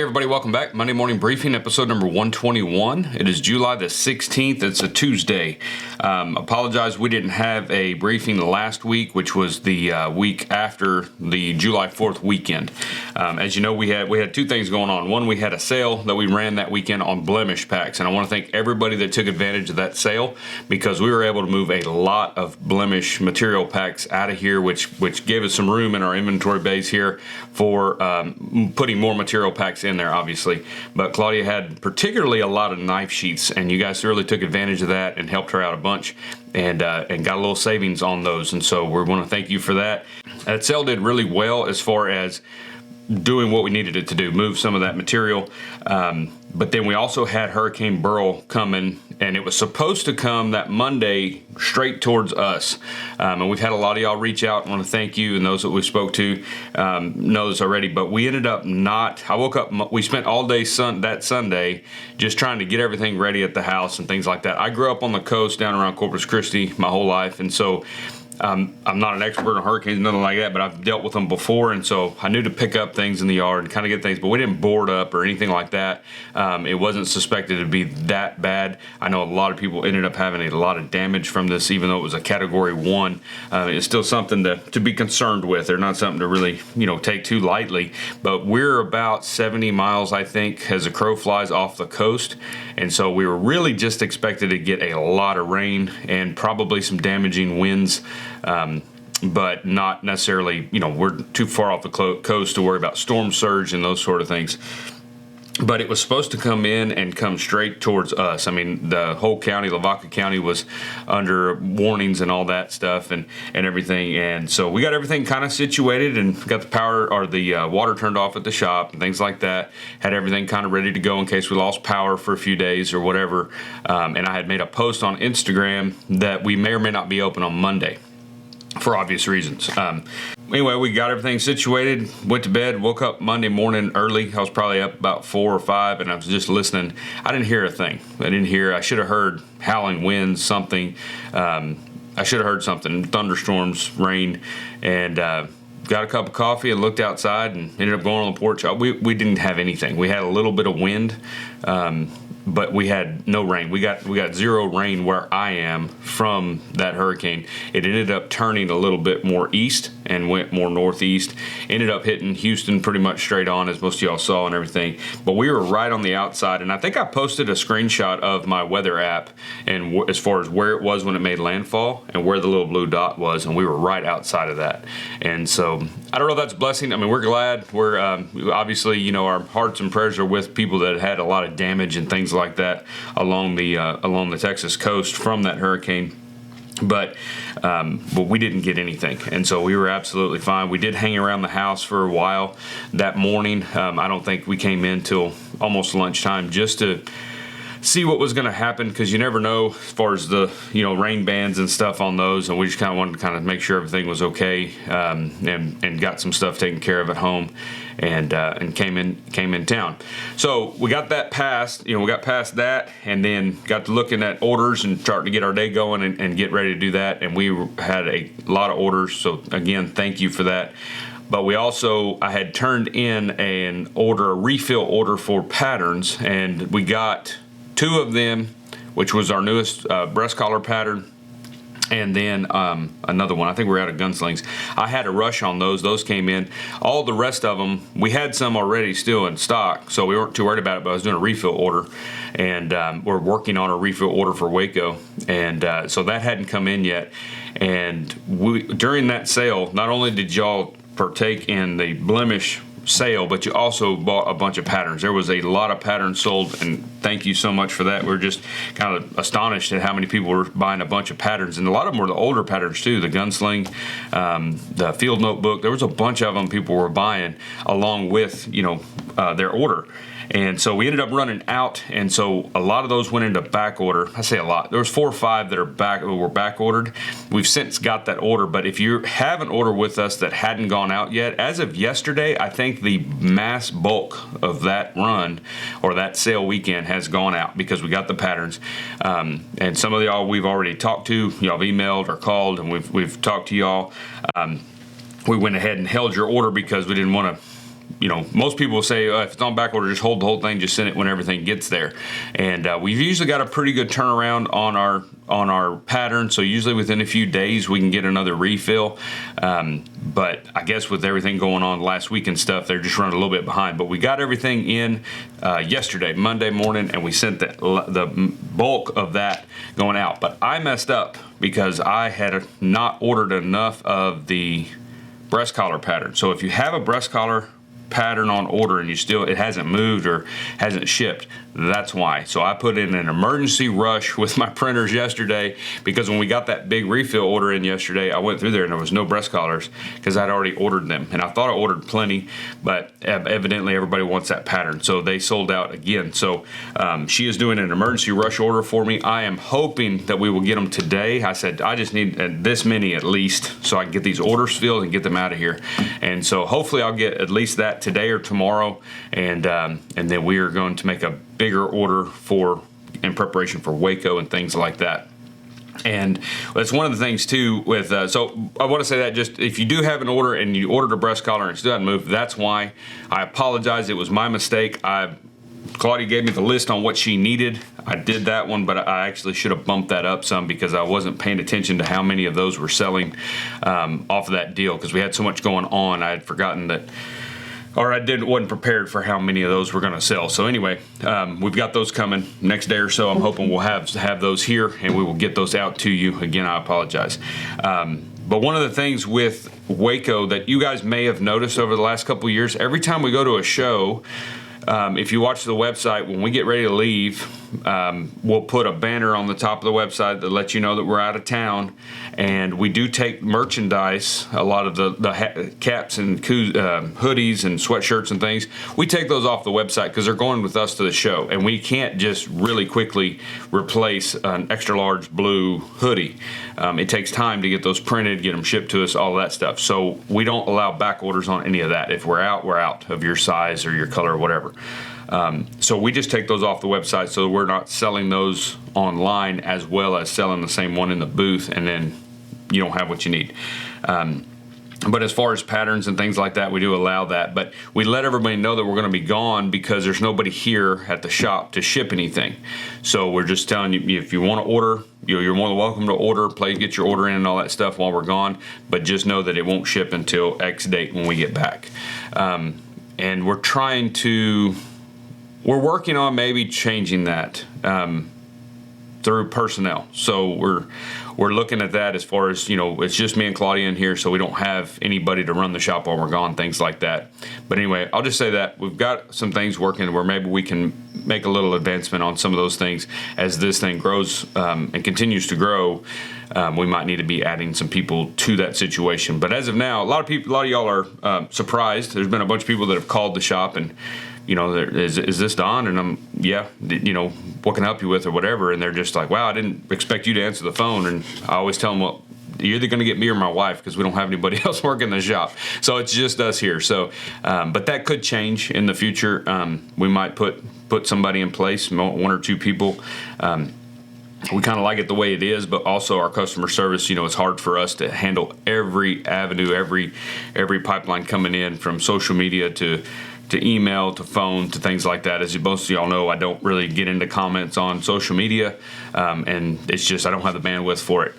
everybody, welcome back. Monday Morning Briefing, episode number 121. It is July the 16th. It's a Tuesday. Apologize, we didn't have a briefing last week, which was the week after the July 4th weekend. As you know, we had two things going on. One, we had a sale that we ran that weekend on blemish packs, and I want to thank everybody that took advantage of that sale because we were able to move a lot of blemish material packs out of here, which gave us some room in our inventory base here for putting more material packs in there, obviously. But Claudia had particularly a lot of knife sheaths, and you guys really took advantage of that and helped her out a bunch, and got a little savings on those. And so we want to thank you for that. That sale did really well as far as doing what we needed it to do, move some of that material. But then we also had Hurricane Beryl coming, and it was supposed to come that Monday straight towards us. And we've had a lot of y'all reach out. I want to thank you and those that we spoke to know this already. But we ended up not. I woke up. We spent all day that Sunday just trying to get everything ready at the house and things like that. I grew up on the coast down around Corpus Christi my whole life, and so I'm not an expert on hurricanes, nothing like that, but I've dealt with them before, and so I knew to pick up things in the yard and kind of get things, but we didn't board up or anything like that. It wasn't suspected to be that bad. I know a lot of people ended up having a lot of damage from this, even though it was a Category 1. It's still something to be concerned with. They're not something to really, take too lightly, but we're about 70 miles, I think, as a crow flies off the coast, and so we were really just expected to get a lot of rain and probably some damaging winds. But not necessarily, we're too far off the coast to worry about storm surge and those sort of things. But it was supposed to come in and come straight towards us. I mean, the whole county, Waco County, was under warnings and all that stuff and everything. And so we got everything kind of situated and got the power or the water turned off at the shop and things like that. Had everything kind of ready to go in case we lost power for a few days or whatever. And I had made a post on Instagram that we may or may not be open on Monday, for obvious reasons. Anyway, we got everything situated, went to bed, woke up Monday morning early. I was probably up about 4 or 5, and I was just listening. I didn't hear a thing. I should have heard howling winds, something. I should have heard something, thunderstorms, rain, and got a cup of coffee and looked outside and ended up going on the porch. We didn't have anything. We had a little bit of wind, but we had no rain. We got zero rain where I am from that hurricane. It ended up turning a little bit more east and went more northeast. Ended up hitting Houston pretty much straight on, as most of y'all saw and everything. But we were right on the outside, and I think I posted a screenshot of my weather app and as far as where it was when it made landfall and where the little blue dot was, and we were right outside of that. And so I don't know if that's a blessing. I mean, we're glad. We're obviously, our hearts and prayers are with people that had a lot of damage and things like that along the Texas coast from that hurricane. But we didn't get anything, and so we were absolutely fine. We did hang around the house for a while that morning. I don't think we came in till almost lunchtime just to see what was going to happen, because you never know as far as the rain bands and stuff on those, and we just kind of wanted to make sure everything was okay, and got some stuff taken care of at home, and came in town. So we got that passed. We got past that, and then got to looking at orders and starting to get our day going and get ready to do that. And we had a lot of orders. So again, thank you for that. But I had turned in a refill order for patterns, and we got 2 of them, which was our newest breast collar pattern, and then another one. I think we're out of gunslings. I had a rush on those. Those came in. All the rest of them, we had some already still in stock, so we weren't too worried about it, but I was doing a refill order, and we're working on a refill order for Waco, and so that hadn't come in yet. And during that sale, not only did y'all partake in the blemish sale, but you also bought a bunch of patterns. There was a lot of patterns sold, and thank you so much for that. We're just kind of astonished at how many people were buying a bunch of patterns, and a lot of them were the older patterns too, the gunsling, the field notebook. There was a bunch of them people were buying along with their order. And so we ended up running out, and so a lot of those went into back order. I say a lot. There was 4 or 5 that were back ordered. We've since got that order, but if you have an order with us that hadn't gone out yet, as of yesterday, I think the mass bulk of that run or that sale weekend has gone out because we got the patterns. And some of y'all we've already talked to. Y'all have emailed or called, and we've talked to y'all. We went ahead and held your order because we didn't want to most people will say, if it's on back order, just hold the whole thing, just send it when everything gets there. And we've usually got a pretty good turnaround on our pattern. So usually within a few days, we can get another refill. But I guess with everything going on last week and stuff, they're just running a little bit behind. But we got everything in yesterday, Monday morning, and we sent the bulk of that going out. But I messed up because I had not ordered enough of the breast collar pattern. So if you have a breast collar pattern on order and it hasn't moved or hasn't shipped, that's why. So I put in an emergency rush with my printers yesterday, because when we got that big refill order in yesterday, I went through there and there was no breast collars because I'd already ordered them, and I thought I ordered plenty, but evidently everybody wants that pattern, so they sold out again. So she is doing an emergency rush order for me. I am hoping that we will get them today. I said I just need this many at least so I can get these orders filled and get them out of here, and so hopefully I'll get at least that today or tomorrow, and then we are going to make a bigger order in preparation for Waco and things like that. And that's one of the things too with so I want to say that just if you do have an order and you ordered a breast collar and it still hasn't moved, that's why. I apologize, it was my mistake. Claudia gave me the list on what she needed. I did that one, but I actually should have bumped that up some because I wasn't paying attention to how many of those were selling off of that deal, because we had so much going on. I had forgotten that, or wasn't prepared for how many of those we're going to sell. So anyway, we've got those coming next day or so. I'm hoping we'll have those here and we will get those out to you. Again, I apologize. But one of the things with Waco that you guys may have noticed over the last couple of years, every time we go to a show, if you watch the website, when we get ready to leave, we'll put a banner on the top of the website that lets you know that we're out of town. And we do take merchandise, a lot of the caps and hoodies and sweatshirts and things. We take those off the website because they're going with us to the show. And we can't just really quickly replace an extra large blue hoodie. It takes time to get those printed, get them shipped to us, all that stuff. So we don't allow back orders on any of that. If we're out of your size or your color or whatever. So we just take those off the website so we're not selling those online as well as selling the same one in the booth, and then you don't have what you need. But as far as patterns and things like that, we do allow that. But we let everybody know that we're going to be gone because there's nobody here at the shop to ship anything. So we're just telling you, if you want to order, you're more than welcome to order, get your order in and all that stuff while we're gone. But just know that it won't ship until X date when we get back. And we're working on maybe changing that through personnel. So we're looking at that as far as, it's just me and Claudia in here, so we don't have anybody to run the shop while we're gone, things like that. But anyway, I'll just say that we've got some things working where maybe we can make a little advancement on some of those things as this thing grows and continues to grow. We might need to be adding some people to that situation. But as of now, a lot of y'all are surprised. There's been a bunch of people that have called the shop and, is this Don? And I'm, yeah, what can I help you with or whatever? And they're just like, wow, I didn't expect you to answer the phone. And I always tell them, well, you're either going to get me or my wife because we don't have anybody else working the shop. So it's just us here. So, but that could change in the future. We might put somebody in place, one or two people. We kind of like it the way it is, but also our customer service, it's hard for us to handle every avenue, every pipeline coming in from social media to email, to phone, to things like that. As most of y'all know, I don't really get into comments on social media, and it's just I don't have the bandwidth for it.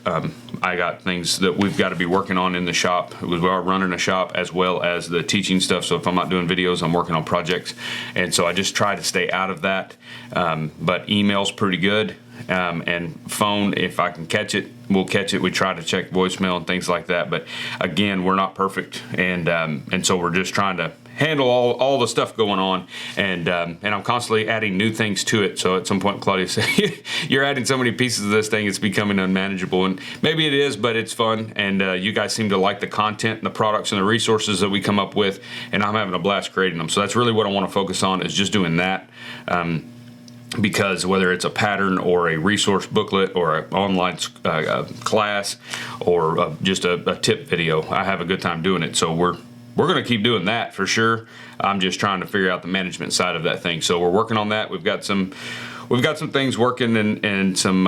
I got things that we've got to be working on in the shop. We are running a shop as well as the teaching stuff, so if I'm not doing videos, I'm working on projects, and so I just try to stay out of that. But email's pretty good, and phone, if I can catch it, we'll catch it. We try to check voicemail and things like that, but again, we're not perfect, and so we're just trying to handle all the stuff going on, and I'm constantly adding new things to it. So at some point, Claudia said, "You're adding so many pieces of this thing, it's becoming unmanageable." And maybe it is, but it's fun. And you guys seem to like the content and the products and the resources that we come up with, and I'm having a blast creating them. So that's really what I want to focus on, is just doing that. Because whether it's a pattern or a resource booklet or an online class or just a tip video, I have a good time doing it. So we're going to keep doing that for sure. I'm just trying to figure out the management side of that thing. So we're working on that. We've got some things working and some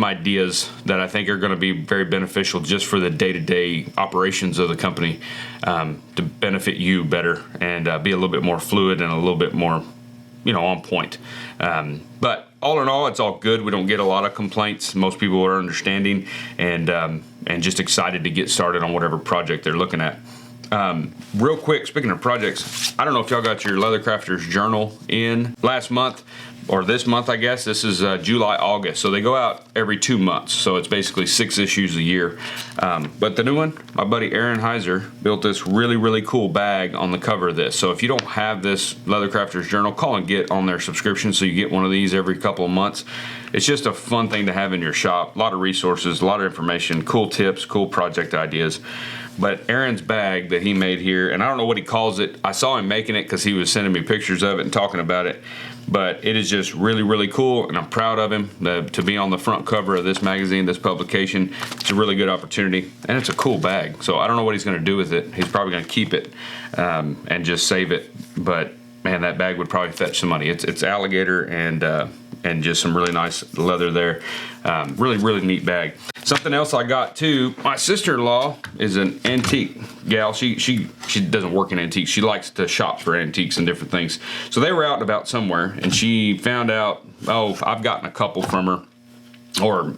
ideas that I think are going to be very beneficial just for the day-to-day operations of the company, to benefit you better and be a little bit more fluid and a little bit more, on point. But all in all, it's all good. We don't get a lot of complaints. Most people are understanding and just excited to get started on whatever project they're looking at. Real quick, speaking of projects, I don't know if y'all got your Leather Crafters Journal in last month or this month, I guess. This is July, August. So they go out every 2 months. So it's basically 6 issues a year. But the new one, my buddy Aaron Heiser built this really, really cool bag on the cover of this. So if you don't have this Leather Crafters Journal, call and get on their subscription so you get one of these every couple of months. It's just a fun thing to have in your shop. A lot of resources, a lot of information, cool tips, cool project ideas. But Aaron's bag that he made here, and I don't know what he calls it. I saw him making it because he was sending me pictures of it and talking about it. But it is just really, really cool, and I'm proud of him to be on the front cover of this magazine, this publication. It's a really good opportunity, and it's a cool bag. So I don't know what he's going to do with it. He's probably going to keep it and just save it. But man, that bag would probably fetch some money. It's alligator and just some really nice leather there. Really, really neat bag. Something else I got too, my sister-in-law is an antique gal. She doesn't work in antiques. She likes to shop for antiques and different things. So they were out and about somewhere, and she found out, I've gotten a couple from her, or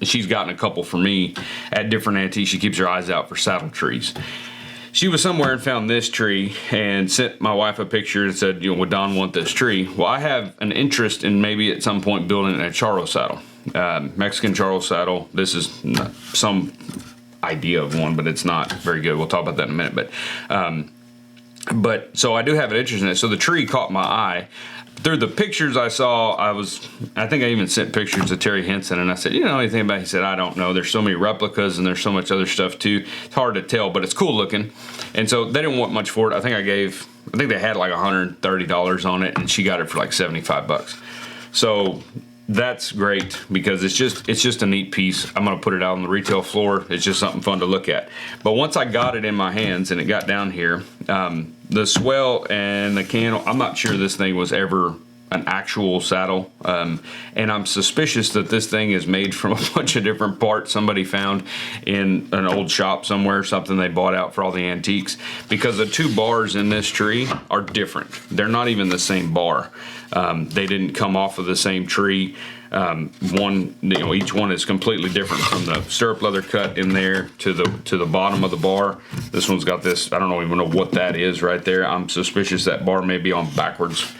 she's gotten a couple from me at different antiques. She keeps her eyes out for saddle trees. She was somewhere and found this tree and sent my wife a picture and said, would Don want this tree? Well, I have an interest in maybe at some point building a charro saddle, Mexican charro saddle. This is some idea of one, but it's not very good. We'll talk about that in a minute. But so I do have an interest in it. So the tree caught my eye. Through the pictures I saw, I think I even sent pictures to Terry Henson, and I said, you know anything about it? He said, I don't know. There's so many replicas and there's so much other stuff too. It's hard to tell, but it's cool looking. And so they didn't want much for it. I think they had like $130 on it, and she got it for like $75. So that's great because it's just a neat piece. I'm gonna put it out on the retail floor. It's just something fun to look at. But once I got it in my hands and it got down here, the swell and the candle, I'm not sure this thing was ever an actual saddle, and I'm suspicious that this thing is made from a bunch of different parts somebody found in an old shop somewhere, something they bought out for all the antiques, because the two bars in this tree are different. They're not even the same bar. They didn't come off of the same tree. Each one is completely different, from the stirrup leather cut in there to the bottom of the bar. This one's got this, I don't even know what that is right there. I'm suspicious that bar may be on backwards.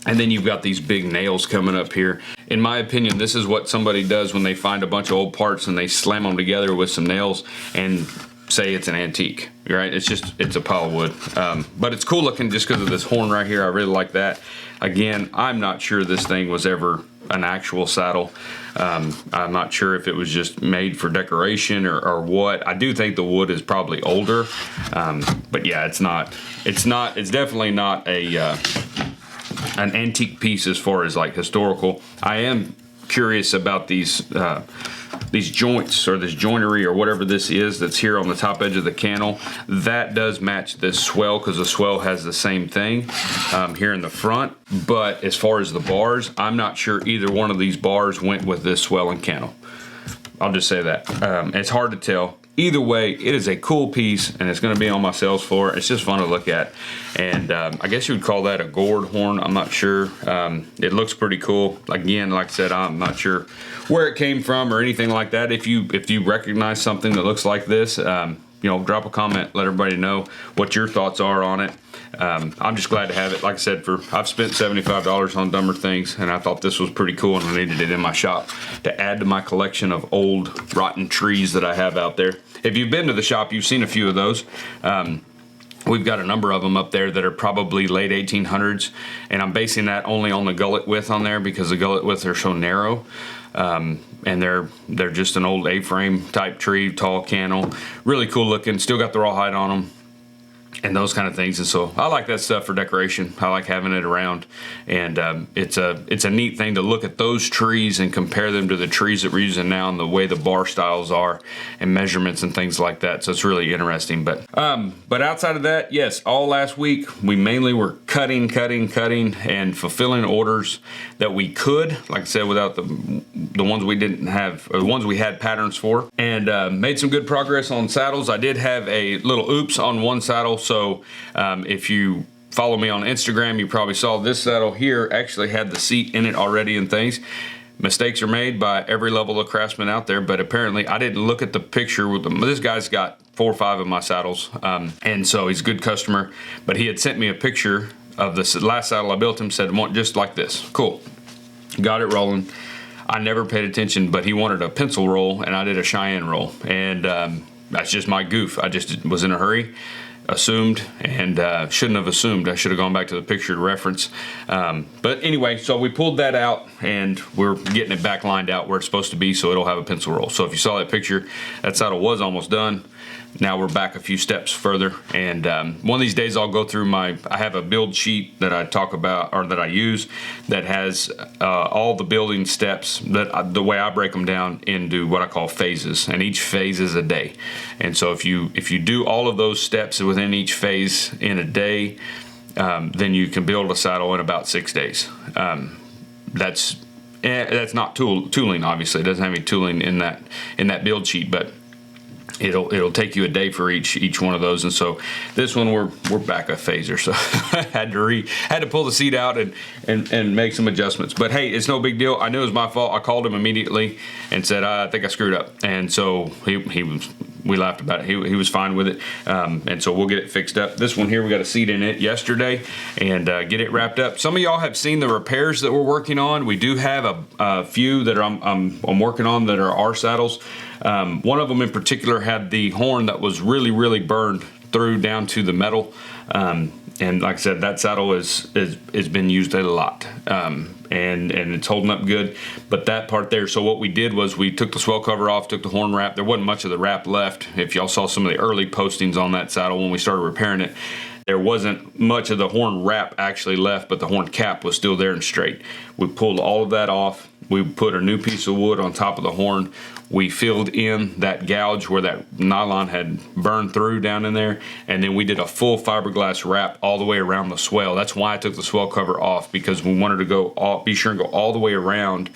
And then you've got these big nails coming up here. In my opinion, this is what somebody does when they find a bunch of old parts and they slam them together with some nails and say it's an antique, right? It's a pile of wood. But it's cool looking just because of this horn right here. I really like that. Again, I'm not sure this thing was ever an actual saddle. I'm not sure if it was just made for decoration or what. I do think the wood is probably older. But yeah, it's definitely not an antique piece as far as like historical. I am curious about these joints or this joinery or whatever this is that's here on the top edge of the cannel. That does match this swell because the swell has the same thing here in the front. But as far as the bars, I'm not sure either one of these bars went with this swell and cannel. I'll just say that. It's hard to tell. Either way, it is a cool piece, and it's going to be on my sales floor. It's just fun to look at, and I guess you would call that a gourd horn. I'm not sure. It looks pretty cool. Again, like I said, I'm not sure where it came from or anything like that. If you recognize something that looks like this, drop a comment. Let everybody know what your thoughts are on it. I'm just glad to have it. Like I said, I've spent $75 on dumber things, and I thought this was pretty cool, and I needed it in my shop to add to my collection of old rotten trees that I have out there. If you've been to the shop, you've seen a few of those. We've got a number of them up there that are probably late 1800s, and I'm basing that only on the gullet width on there because the gullet widths are so narrow. And they're just an old A-frame type tree, tall cannel, really cool looking. Still got the rawhide on them. and those kind of things. And so I like that stuff for decoration. I like having it around, and it's a neat thing to look at those trees and compare them to the trees that we're using now and the way the bar styles are and measurements and things like that. So it's really interesting. But outside of that, yes, all last week we mainly were cutting and fulfilling orders that we could, like I said, without the ones we didn't have, or the ones we had patterns for, and made some good progress on saddles. I did have a little oops on one saddle. So if you follow me on Instagram, you probably saw this saddle here actually had the seat in it already and things. Mistakes are made by every level of craftsman out there, but apparently I didn't look at the picture with them. This guy's got 4 or 5 of my saddles, and so he's a good customer, but he had sent me a picture of the last saddle I built him, said, want just like this. Cool. Got it rolling. I never paid attention, but he wanted a pencil roll, and I did a Cheyenne roll, and that's just my goof. I just was in a hurry, assumed, and shouldn't have assumed. I should have gone back to the picture to reference. But anyway, so we pulled that out, and we're getting it back lined out where it's supposed to be, so it'll have a pencil roll. So if you saw that picture, that saddle was almost done. Now we're back a few steps further, and one of these days I'll go through I have a build sheet that I talk about, or that I use, that has all the building steps, the way I break them down into what I call phases, and each phase is a day. And so if you do all of those steps within each phase in a day, then you can build a saddle in about 6 days. That's not tooling, obviously. It doesn't have any tooling in that build sheet, but it'll take you a day for each one of those. And so this one we're back a phase or so. I had to pull the seat out and make some adjustments. But hey, it's no big deal. I knew it was my fault. I called him immediately and said, I think I screwed up. And so we laughed about it. He was fine with it. And so we'll get it fixed up. This one here, we got a seat in it yesterday and get it wrapped up. Some of y'all have seen the repairs that we're working on. We do have a few that I'm working on that are our saddles. One of them in particular had the horn that was really burned through down to the metal. And like I said, that saddle has been used a lot. And it's holding up good. But that part there, so what we did was we took the swell cover off, took the horn wrap. There wasn't much of the wrap left. If y'all saw some of the early postings on that saddle when we started repairing it, there wasn't much of the horn wrap actually left, but the horn cap was still there and straight. We pulled all of that off. We put a new piece of wood on top of the horn. We filled in that gouge where that nylon had burned through down in there, and then we did a full fiberglass wrap all the way around the swell. That's why I took the swell cover off, because we wanted to be sure and go all the way around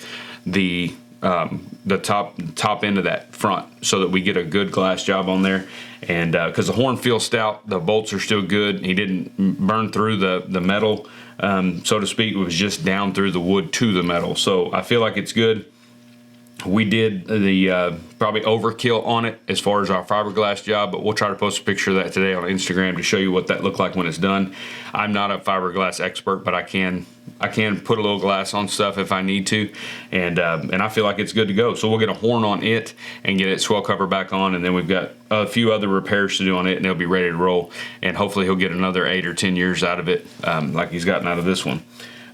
the top end of that front, so that we get a good glass job on there. And because the horn feels stout, the bolts are still good. He didn't burn through the metal, so to speak. It was just down through the wood to the metal. So I feel like it's good. We did the probably overkill on it as far as our fiberglass job, but we'll try to post a picture of that today on Instagram to show you what that looked like when it's done. I'm not a fiberglass expert, but I can put a little glass on stuff if I need to, and I feel like it's good to go. So we'll get a horn on it and get its swell cover back on, and then we've got a few other repairs to do on it, and it'll be ready to roll. And hopefully he'll get another 8 or 10 years out of it, like he's gotten out of this one.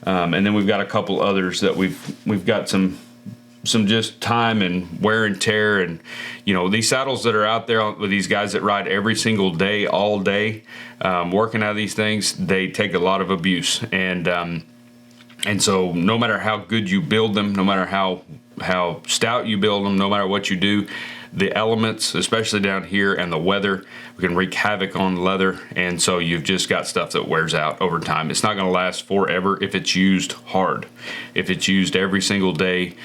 And then we've got a couple others that we've got some just time and wear and tear, and these saddles that are out there with these guys that ride every single day, all day, working out of these things, they take a lot of abuse, and so no matter how good you build them, no matter how stout you build them, no matter what you do, the elements, especially down here, and the weather, can wreak havoc on the leather. And so you've just got stuff that wears out over time. It's not going to last forever if it's used hard. If it's used every single day,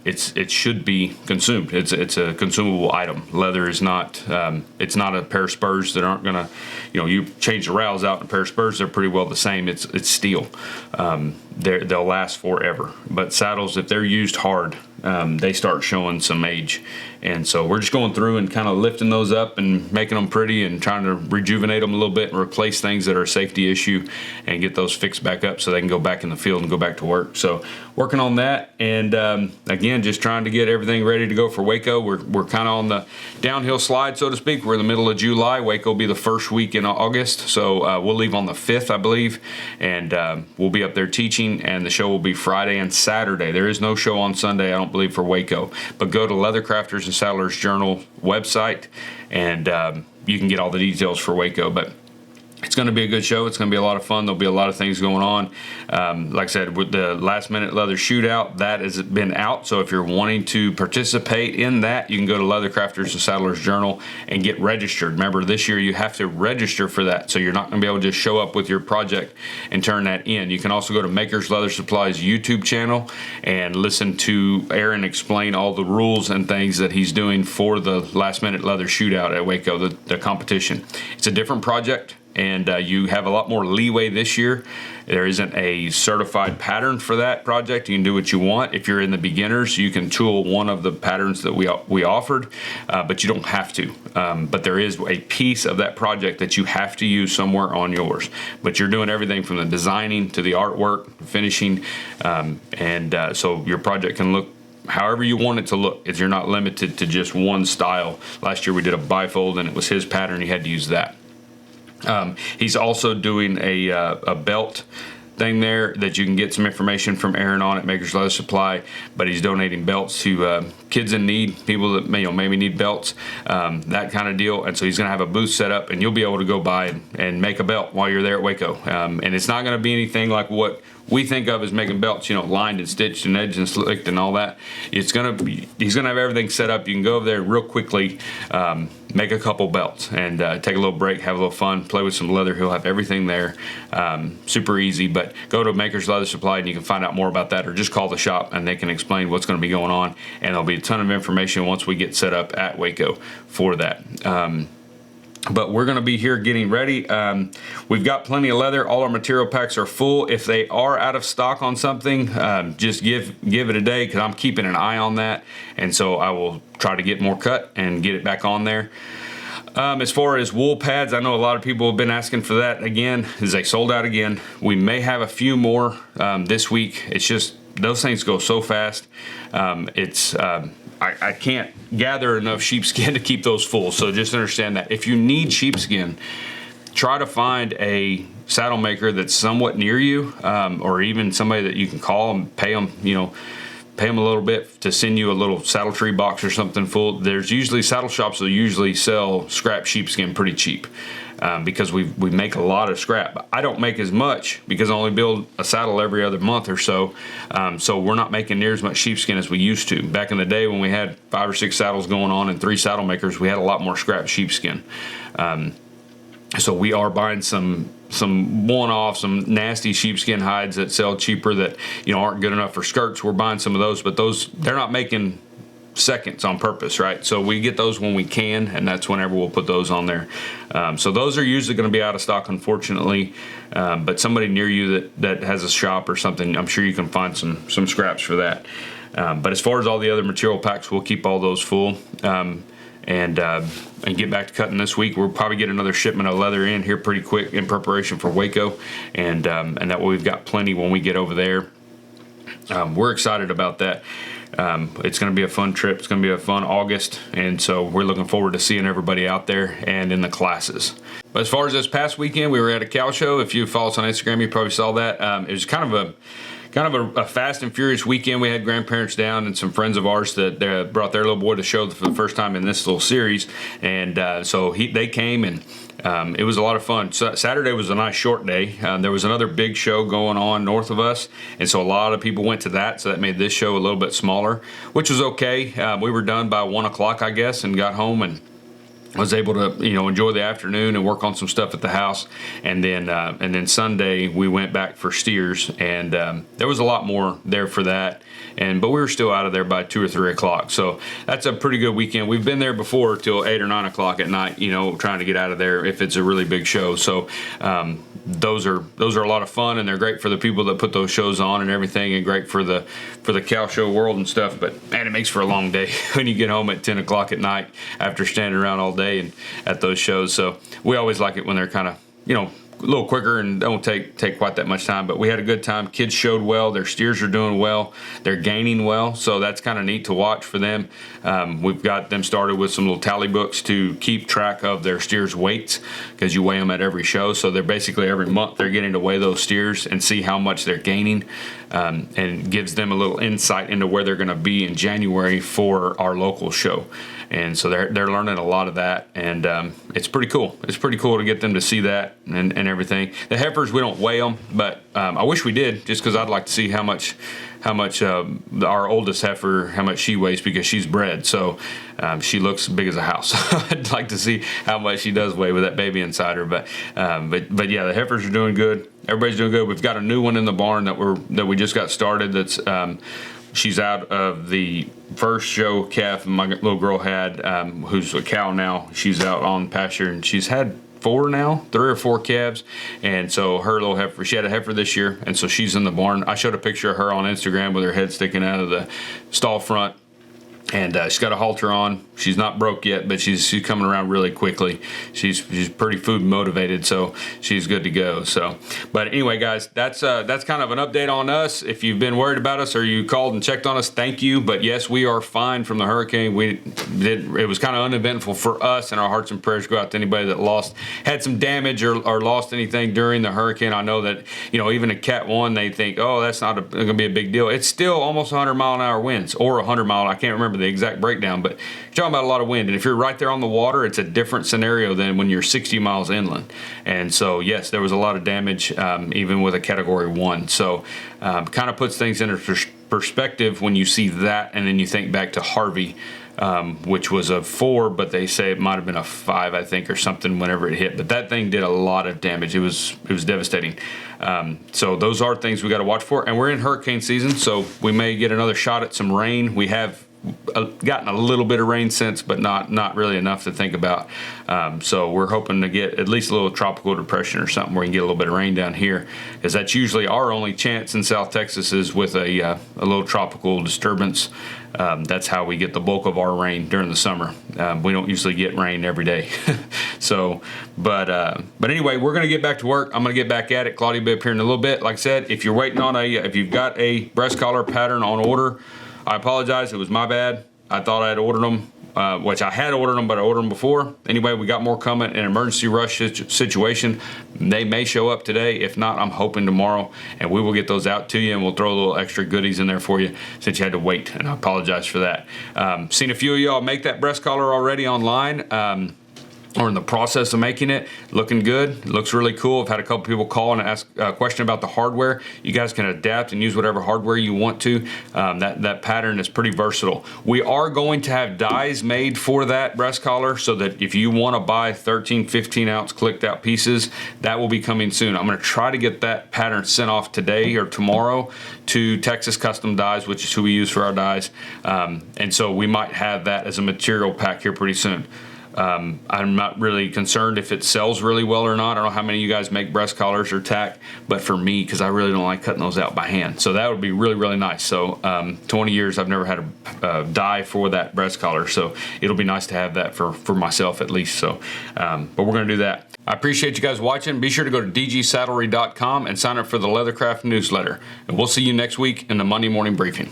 it should be consumed. It's a consumable item. Leather is not. It's not a pair of spurs that aren't gonna. You change the rowels out in a pair of spurs, they're pretty well the same. It's steel. They'll last forever. But saddles, if they're used hard, they start showing some age. And so we're just going through and kind of lifting those up and making them pretty and trying to rejuvenate them a little bit and replace things that are a safety issue and get those fixed back up so they can go back in the field and go back to work. So working on that, and again, just trying to get everything ready to go for Waco. We're kind of on the downhill slide, so to speak. We're in the middle of July. Waco will be the first week in August. So we'll leave on the 5th, I believe, and we'll be up there teaching, and the show will be Friday and Saturday. There is no show on Sunday, I don't believe, for Waco. But go to Leathercrafters and Saddlers Journal website, and you can get all the details for Waco. But It's going to be a good show. It's going to be a lot of fun. There'll be a lot of things going on. Like I said, with the last minute leather shootout, that has been out. So if you're wanting to participate in that, you can go to Leathercrafters and Saddlers Journal and get registered. Remember, this year you have to register for that. So you're not going to be able to just show up with your project and turn that in. You can also go to Makers Leather Supply's YouTube channel and listen to Aaron explain all the rules and things that he's doing for the last minute leather shootout at Waco, the competition. It's a different project. And you have a lot more leeway this year. There isn't a certified pattern for that project. You can do what you want. If you're in the beginners, you can tool one of the patterns that we offered, but you don't have to. But there is a piece of that project that you have to use somewhere on yours. But you're doing everything from the designing to the artwork, finishing, so your project can look however you want it to look. You're not limited to just one style. Last year we did a bifold, and it was his pattern. You had to use that. He's also doing a belt thing there that you can get some information from Aaron on at Makers Leather Supply, but he's donating belts to kids in need, people that maybe need belts, that kind of deal. And so he's going to have a booth set up, and you'll be able to go by and make a belt while you're there at Waco. And it's not going to be anything like what we think of as making belts, lined and stitched and edged and slicked and all that. He's gonna have everything set up. You can go over there real quickly, make a couple belts, and take a little break, have a little fun, play with some leather. He'll have everything there, super easy. But go to Makers Leather Supply and you can find out more about that, or just call the shop and they can explain what's going to be going on. And there'll be a ton of information once we get set up at Waco for that. But we're going to be here getting ready. We've got plenty of leather. All our material packs are full. If they are out of stock on something, just give it a day, because I'm keeping an eye on that. And so I will try to get more cut and get it back on there. As far as wool pads, I know a lot of people have been asking for that again. They sold out again. We may have a few more this week. It's just those things go so fast. I can't gather enough sheepskin to keep those full. So just understand that. If you need sheepskin, try to find a saddle maker that's somewhat near you, or even somebody that you can call and pay them, pay them a little bit to send you a little saddle tree box or something full. There's usually saddle shops that usually sell scrap sheepskin pretty cheap. Because we make a lot of scrap. I don't make as much because I only build a saddle every other month or so. So we're not making near as much sheepskin as we used to. Back in the day when we had 5 or 6 saddles going on and 3 saddle makers, we had a lot more scrap sheepskin. So we are buying some one-off, some nasty sheepskin hides that sell cheaper that aren't good enough for skirts. We're buying some of those, but they're not making seconds on purpose, right? So we get those when we can, and that's whenever we'll put those on there. So those are usually going to be out of stock, unfortunately. But somebody near you that has a shop or something, I'm sure you can find some scraps for that. But as far as all the other material packs, we'll keep all those full. And get back to cutting this week. We'll probably get another shipment of leather in here pretty quick in preparation for Waco, and that way we've got plenty when we get over there. We're excited about that. It's going to be a fun trip. It's going to be a fun August, and so we're looking forward to seeing everybody out there and in the classes. But as far as this past weekend, we were at a cow show. If you follow us on Instagram, you probably saw that. It was kind of a fast and furious weekend. We had grandparents down and some friends of ours that brought their little boy to show for the first time in this little series, and so they came, and it was a lot of fun. So Saturday was a nice short day. There was another big show going on north of us, and so a lot of people went to that, so that made this show a little bit smaller, which was okay. We were done by 1 o'clock, I guess, and got home and was able to enjoy the afternoon and work on some stuff at the house, and then Sunday we went back for steers, and there was a lot more there for that, but we were still out of there by 2 or 3 o'clock. So that's a pretty good weekend. We've been there before till 8 or 9 o'clock at night, trying to get out of there if it's a really big show. So those are a lot of fun, and they're great for the people that put those shows on and everything, and great for the cow show world and stuff. But man, it makes for a long day when you get home at 10 o'clock at night after standing around all day and at those shows. So we always like it when they're kind of little quicker and don't take quite that much time. But we had a good time. Kids showed well. Their steers are doing well. They're gaining well, so that's kind of neat to watch for them. We've got them started with some little tally books to keep track of their steers' weights, because you weigh them at every show. So they're basically every month they're getting to weigh those steers and see how much they're gaining, and gives them a little insight into where they're going to be in January for our local show. And so they're learning a lot of that, and it's pretty cool. It's pretty cool to get them to see that and everything. The heifers, we don't weigh them, but I wish we did, just because I'd like to see how much our oldest heifer, how much she weighs, because she's bred. So she looks big as a house. I'd like to see how much she does weigh with that baby inside her. But yeah, the heifers are doing good. Everybody's doing good. We've got a new one in the barn that we just got started. That's she's out of the first show calf my little girl had, who's a cow now. She's out on pasture, and she's had 3 or 4 calves. And so her little heifer, she had a heifer this year, and so she's in the barn. I showed a picture of her on Instagram with her head sticking out of the stall front. And she's got a halter on. She's not broke yet, but she's coming around really quickly. She's pretty food motivated, so she's good to go. So, but anyway, guys, that's kind of an update on us. If you've been worried about us or you called and checked on us, thank you. But yes, we are fine from the hurricane. It was kind of uneventful for us, and our hearts and prayers go out to anybody that had some damage or lost anything during the hurricane. I know that, even a Cat 1, they think, oh, that's not going to be a big deal. It's still almost 100-mile-an-hour winds, or 100-mile. I can't remember the exact breakdown, but you're talking about a lot of wind. And if you're right there on the water, it's a different scenario than when you're 60 miles inland. And so, yes, there was a lot of damage, even with a Category 1. So kind of puts things into perspective when you see that, and then you think back to Harvey, which was a 4, but they say it might have been a 5, I think, or something whenever it hit. But that thing did a lot of damage. It was devastating. So those are things we got to watch for. And we're in hurricane season, so we may get another shot at some rain. We have gotten a little bit of rain since, but not really enough to think about. So we're hoping to get at least a little tropical depression or something where we can get a little bit of rain down here, because that's usually our only chance in South Texas is with a little tropical disturbance. That's how we get the bulk of our rain during the summer. We don't usually get rain every day. So, but anyway, we're going to get back to work. I'm going to get back at it. Claudia will be up here in a little bit. Like I said, if you're waiting on if you've got a breast collar pattern on order, I apologize. It was my bad. I thought I had ordered them, which I had ordered them, but I ordered them before. Anyway, we got more coming. An emergency rush situation. They may show up today. If not, I'm hoping tomorrow, and we will get those out to you, and we'll throw a little extra goodies in there for you since you had to wait, and I apologize for that. Seen a few of y'all make that breast collar already online. Or in the process of making it. Looking good. Looks really cool. I've had a couple people call and ask a question about the hardware. You guys can adapt and use whatever hardware you want to. That pattern is pretty versatile. We are going to have dies made for that breast collar, so that if you want to buy 13, 15 ounce clicked out pieces, that will be coming soon. I'm going to try to get that pattern sent off today or tomorrow to Texas Custom Dies, which is who we use for our dies. And so we might have that as a material pack here pretty soon. I'm not really concerned if it sells really well or not. I don't know how many of you guys make breast collars or tack, but for me, because I really don't like cutting those out by hand, so that would be really, really nice. So 20 years I've never had a die for that breast collar, so it'll be nice to have that for myself at least. So but we're going to do that. I appreciate you guys watching. Be sure to go to dgsaddlery.com and sign up for the Leathercraft newsletter, and we'll see you next week in the Monday morning briefing.